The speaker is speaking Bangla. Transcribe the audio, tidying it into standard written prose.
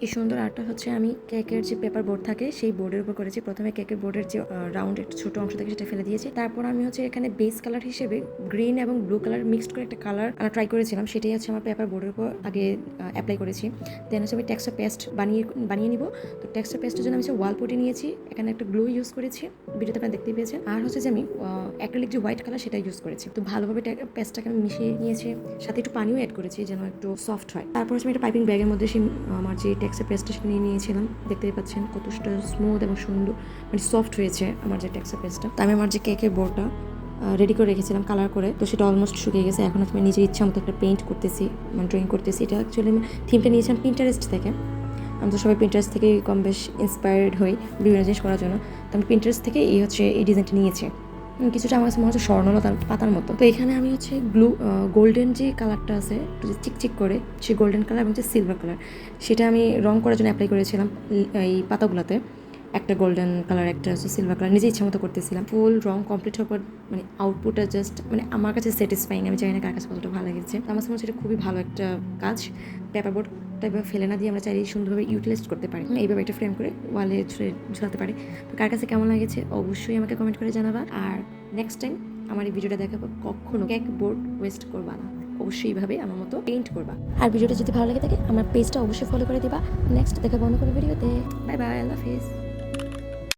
এই সুন্দর আর্টটা হচ্ছে আমি কেকের যে পেপার বোর্ড থাকে সেই বোর্ডের উপর করেছি। প্রথমে কেকের বোর্ডের যে রাউন্ড একটা ছোট অংশ থাকে সেটা ফেলে দিয়েছি। তারপর আমি হচ্ছে এখানে বেস কালার হিসেবে গ্রিন এবং ব্লু কালার মিক্সড করে একটা কালার ট্রাই করেছিলাম। সেটাই হচ্ছে আমার পেপার বোর্ডের উপর আগে অ্যাপ্লাই করেছি। দেন হচ্ছে আমি টেক্সচার পেস্ট বানিয়ে নিব। তো টেক্সচার পেস্টের জন্য আমি হচ্ছে ওয়াল পটি নিয়েছি, এখানে একটা গ্লু ইউজ করেছি, ভিডিওতে আপনারা দেখতে পেয়েছেন। আর হচ্ছে যে আমি অ্যাক্রিলিক যে হোয়াইট কালার সেটা ইউজ করেছি। তো ভালোভাবে পেস্টটাকে আমি মিশিয়ে নিয়েছি, সাথে একটু পানিও অ্যাড করেছি যেন একটু সফট হয়। তারপর হচ্ছে আমি একটা পাইপিং ব্যাগের মধ্যে সেই আমার যে টেক্সচার পেস্টটা সেটা নিয়ে নিয়েছিলাম। দেখতেই পাচ্ছেন কতটা স্মুথ এবং সুন্দর মানে সফট হয়েছে আমার যে টেক্সচার পেস্টটা। তো আমি আমার যে কেকের বোর্ডটা রেডি করে রেখেছিলাম কালার করে, তো সেটা অলমোস্ট শুকিয়ে গেছে। এখন আমি নিজের ইচ্ছা মতো একটা পেইন্ট করতেছি, মানে ড্রয়িং করতেছি। এটা অ্যাকচুয়ালি আমি থিমটা নিয়েছিলাম পিন্টারেস্ট থেকে। আমি তো সবাই পিন্টারেস্ট থেকে কম বেশ ইন্সপায়ার্ড হই বিভিন্ন জিনিস করার জন্য। তো আমি পিন্টারেস্ট থেকে এই ডিজাইনটা নিয়েছি। কিছুটা আমার কাছে মনে হচ্ছে স্বর্ণলতার পাতার মতো। তো এখানে আমি হচ্ছে গোল্ডেন যে কালারটা আছে একটু চিকচিক করে, সেই গোল্ডেন কালার এবং যে সিলভার কালার সেটা আমি রং করার জন্য অ্যাপ্লাই করেছিলাম এই পাতাগুলোতে। একটা গোল্ডেন কালার, একটা হচ্ছে সিলভার কালার, নিজে ইচ্ছা মতো করতেছিলাম। ফুল রং কমপ্লিট হওয়ার পর মানে আউটপুটটা জাস্ট মানে আমার কাছে স্যাটিসফাইং। আমি জানি না কার কাছে কতটা ভালো লেগেছে। আমার কাছে মনে হচ্ছে এটা খুবই ভালো একটা কাজ। পেপার বোর্ড টাইপের ফেলে না দিয়ে আমরা চাইলে সুন্দরভাবে ইউটিলাইজ করতে পারি, এইভাবে একটা ফ্রেম করে ওয়ালে ঝুলাতে পারি। তো কার কাছে কেমন লাগেছে অবশ্যই আমাকে কমেন্ট করে জানাবা। আর নেক্সট টাইম আমার এই ভিডিওটা দেখাবো, কখনো কেক বোর্ড ওয়েস্ট করবা না, অবশ্যই এইভাবে আমার মতো পেইন্ট করবা। আর ভিডিওটা যদি ভালো লাগে থাকে আমার পেজটা অবশ্যই ফলো করে দিবা। নেক্সট দেখা বন্ধ করে ভিডিওতে। বাই বাই, আল্লাহ হাফিজ।